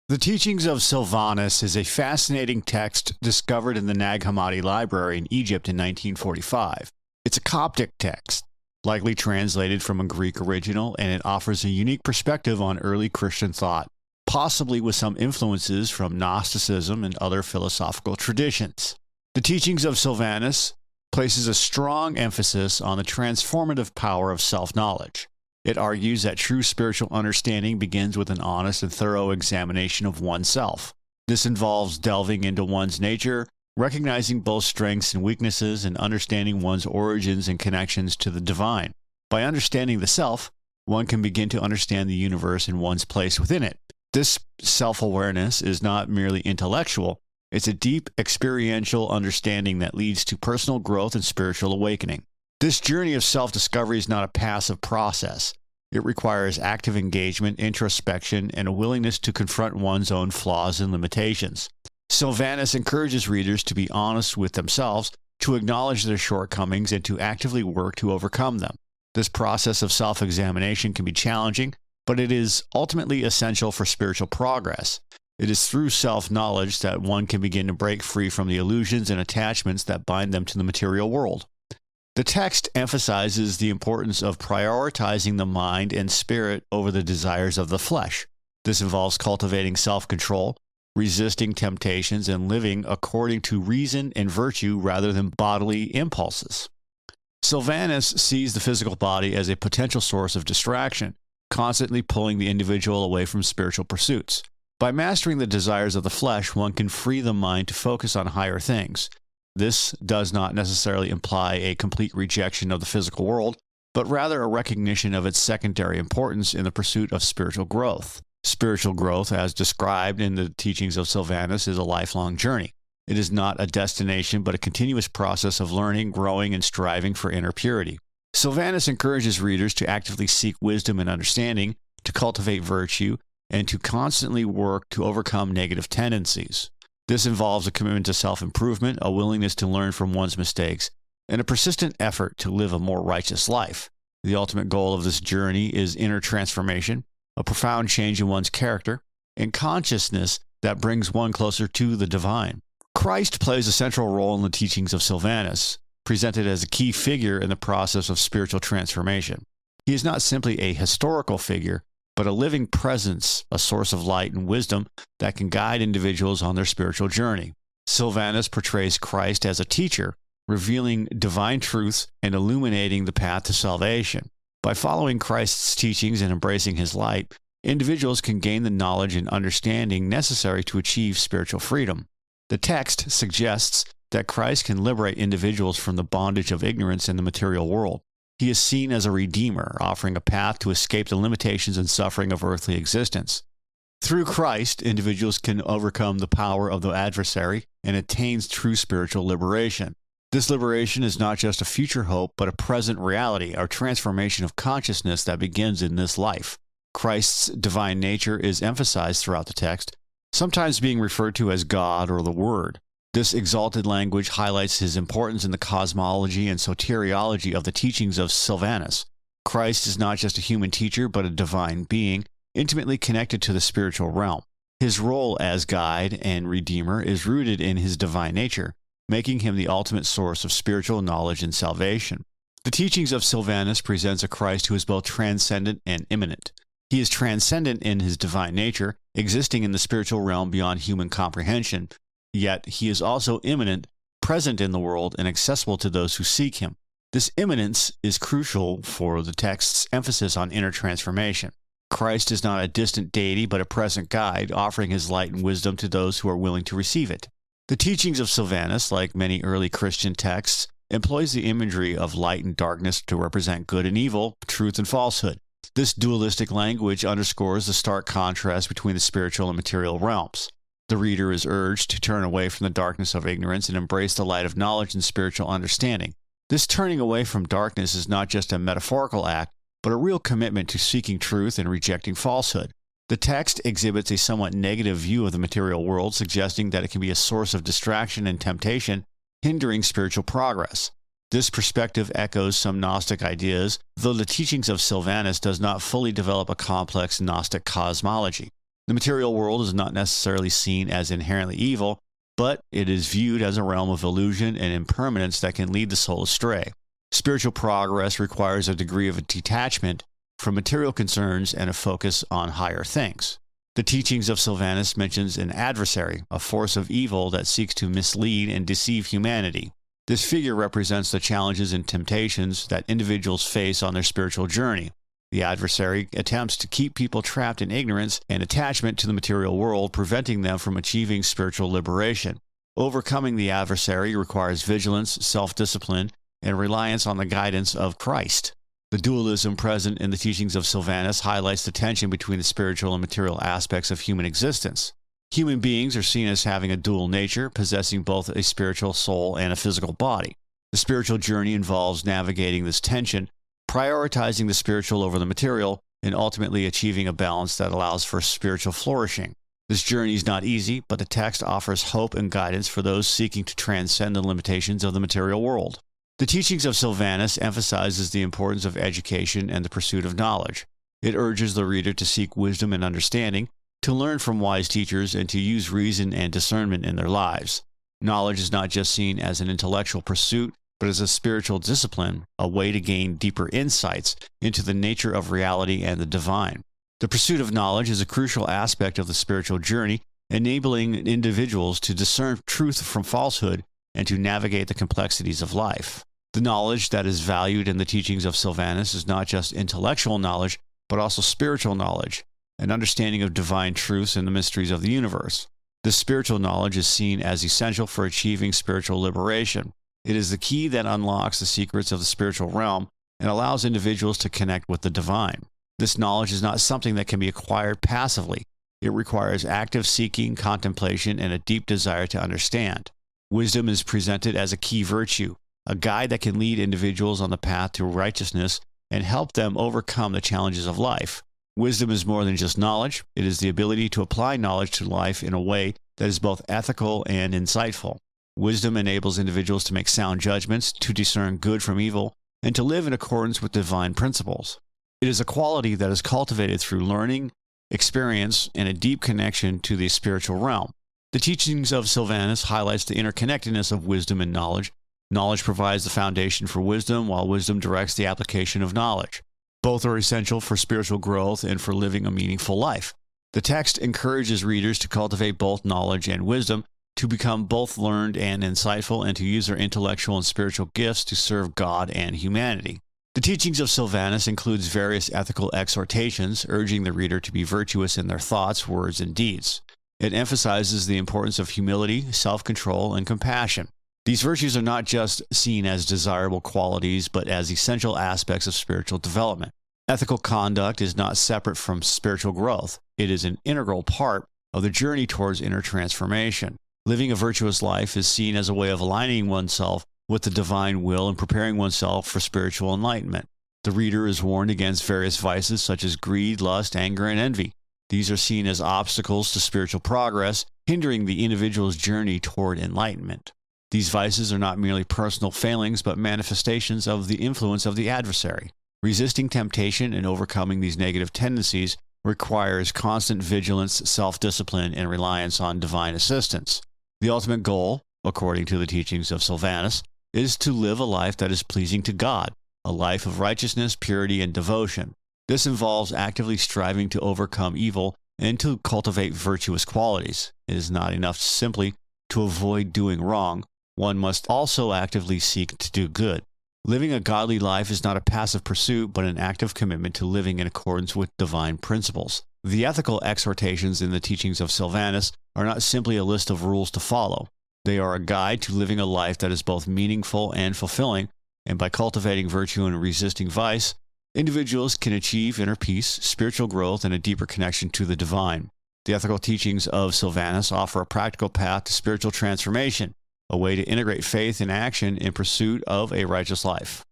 The Teachings of Silvanus is a fascinating text discovered in the Nag Hammadi library in Egypt in 1945. It's a Coptic text, likely translated from a Greek original, and it offers a unique perspective on early Christian thought, possibly with some influences from Gnosticism and other philosophical traditions. The Teachings of Silvanus places a strong emphasis on the transformative power of self-knowledge. It argues that true spiritual understanding begins with an honest and thorough examination of oneself. This involves delving into one's nature, recognizing both strengths and weaknesses, and understanding one's origins and connections to the divine. By understanding the self, one can begin to understand the universe and one's place within it. This self-awareness is not merely intellectual, it's a deep experiential understanding that leads to personal growth and spiritual awakening. This journey of self-discovery is not a passive process. It requires active engagement, introspection, and a willingness to confront one's own flaws and limitations. Silvanus encourages readers to be honest with themselves, to acknowledge their shortcomings, and to actively work to overcome them. This process of self-examination can be challenging, but it is ultimately essential for spiritual progress. It is through self-knowledge that one can begin to break free from the illusions and attachments that bind them to the material world. The text emphasizes the importance of prioritizing the mind and spirit over the desires of the flesh. This involves cultivating self-control, resisting temptations, and living according to reason and virtue rather than bodily impulses. Silvanus sees the physical body as a potential source of distraction, constantly pulling the individual away from spiritual pursuits. By mastering the desires of the flesh, one can free the mind to focus on higher things. This does not necessarily imply a complete rejection of the physical world, but rather a recognition of its secondary importance in the pursuit of spiritual growth. Spiritual growth, as described in the Teachings of Silvanus, is a lifelong journey. It is not a destination, but a continuous process of learning, growing, and striving for inner purity. Silvanus encourages readers to actively seek wisdom and understanding, to cultivate virtue, and to constantly work to overcome negative tendencies. This involves a commitment to self-improvement, a willingness to learn from one's mistakes, and a persistent effort to live a more righteous life. The ultimate goal of this journey is inner transformation, a profound change in one's character, and consciousness that brings one closer to the divine. Christ plays a central role in the Teachings of Silvanus, presented as a key figure in the process of spiritual transformation. He is not simply a historical figure, but a living presence, a source of light and wisdom that can guide individuals on their spiritual journey. Silvanus portrays Christ as a teacher, revealing divine truths and illuminating the path to salvation. By following Christ's teachings and embracing his light, individuals can gain the knowledge and understanding necessary to achieve spiritual freedom. The text suggests that Christ can liberate individuals from the bondage of ignorance in the material world. He is seen as a redeemer, offering a path to escape the limitations and suffering of earthly existence. Through Christ, individuals can overcome the power of the adversary and attain true spiritual liberation. This liberation is not just a future hope, but a present reality, a transformation of consciousness that begins in this life. Christ's divine nature is emphasized throughout the text, sometimes being referred to as God or the Word. This exalted language highlights his importance in the cosmology and soteriology of the Teachings of Silvanus. Christ is not just a human teacher, but a divine being, intimately connected to the spiritual realm. His role as guide and redeemer is rooted in his divine nature, making him the ultimate source of spiritual knowledge and salvation. The Teachings of Silvanus presents a Christ who is both transcendent and immanent. He is transcendent in his divine nature, existing in the spiritual realm beyond human comprehension, yet he is also immanent, present in the world, and accessible to those who seek him. This immanence is crucial for the text's emphasis on inner transformation. Christ is not a distant deity, but a present guide, offering his light and wisdom to those who are willing to receive it. The Teachings of Silvanus, like many early Christian texts, employs the imagery of light and darkness to represent good and evil, truth and falsehood. This dualistic language underscores the stark contrast between the spiritual and material realms. The reader is urged to turn away from the darkness of ignorance and embrace the light of knowledge and spiritual understanding. This turning away from darkness is not just a metaphorical act, but a real commitment to seeking truth and rejecting falsehood. The text exhibits a somewhat negative view of the material world, suggesting that it can be a source of distraction and temptation, hindering spiritual progress. This perspective echoes some Gnostic ideas, though the Teachings of Silvanus does not fully develop a complex Gnostic cosmology. The material world is not necessarily seen as inherently evil, but it is viewed as a realm of illusion and impermanence that can lead the soul astray. Spiritual progress requires a degree of detachment from material concerns and a focus on higher things. The Teachings of Silvanus mentions an adversary, a force of evil that seeks to mislead and deceive humanity. This figure represents the challenges and temptations that individuals face on their spiritual journey. The adversary attempts to keep people trapped in ignorance and attachment to the material world, preventing them from achieving spiritual liberation. Overcoming the adversary requires vigilance, self-discipline, and reliance on the guidance of Christ. The dualism present in the Teachings of Silvanus highlights the tension between the spiritual and material aspects of human existence. Human beings are seen as having a dual nature, possessing both a spiritual soul and a physical body. The spiritual journey involves navigating this tension, prioritizing the spiritual over the material, and ultimately achieving a balance that allows for spiritual flourishing. This journey is not easy, but the text offers hope and guidance for those seeking to transcend the limitations of the material world. The Teachings of Silvanus emphasizes the importance of education and the pursuit of knowledge. It urges the reader to seek wisdom and understanding, to learn from wise teachers, and to use reason and discernment in their lives. Knowledge is not just seen as an intellectual pursuit, but as a spiritual discipline, a way to gain deeper insights into the nature of reality and the divine. The pursuit of knowledge is a crucial aspect of the spiritual journey, enabling individuals to discern truth from falsehood and to navigate the complexities of life. The knowledge that is valued in the Teachings of Silvanus is not just intellectual knowledge, but also spiritual knowledge, an understanding of divine truths and the mysteries of the universe. This spiritual knowledge is seen as essential for achieving spiritual liberation. It is the key that unlocks the secrets of the spiritual realm and allows individuals to connect with the divine. This knowledge is not something that can be acquired passively. It requires active seeking, contemplation, and a deep desire to understand. Wisdom is presented as a key virtue, a guide that can lead individuals on the path to righteousness and help them overcome the challenges of life. Wisdom is more than just knowledge. It is the ability to apply knowledge to life in a way that is both ethical and insightful. Wisdom enables individuals to make sound judgments, to discern good from evil, and to live in accordance with divine principles. It is a quality that is cultivated through learning, experience, and a deep connection to the spiritual realm. The Teachings of Silvanus highlights the interconnectedness of wisdom and knowledge. Knowledge provides the foundation for wisdom, while wisdom directs the application of knowledge. Both are essential for spiritual growth and for living a meaningful life. The text encourages readers to cultivate both knowledge and wisdom, to become both learned and insightful, and to use their intellectual and spiritual gifts to serve God and humanity. The Teachings of Silvanus includes various ethical exhortations, urging the reader to be virtuous in their thoughts, words, and deeds. It emphasizes the importance of humility, self-control, and compassion. These virtues are not just seen as desirable qualities, but as essential aspects of spiritual development. Ethical conduct is not separate from spiritual growth. It is an integral part of the journey towards inner transformation. Living a virtuous life is seen as a way of aligning oneself with the divine will and preparing oneself for spiritual enlightenment. The reader is warned against various vices such as greed, lust, anger, and envy. These are seen as obstacles to spiritual progress, hindering the individual's journey toward enlightenment. These vices are not merely personal failings, but manifestations of the influence of the adversary. Resisting temptation and overcoming these negative tendencies requires constant vigilance, self-discipline, and reliance on divine assistance. The ultimate goal, according to the Teachings of Silvanus, is to live a life that is pleasing to God, a life of righteousness, purity, and devotion. This involves actively striving to overcome evil and to cultivate virtuous qualities. It is not enough simply to avoid doing wrong. One must also actively seek to do good. Living a godly life is not a passive pursuit, but an active commitment to living in accordance with divine principles. The ethical exhortations in the Teachings of Silvanus are not simply a list of rules to follow. They are a guide to living a life that is both meaningful and fulfilling, and by cultivating virtue and resisting vice, individuals can achieve inner peace, spiritual growth, and a deeper connection to the divine. The ethical teachings of Silvanus offer a practical path to spiritual transformation, a way to integrate faith and action in pursuit of a righteous life.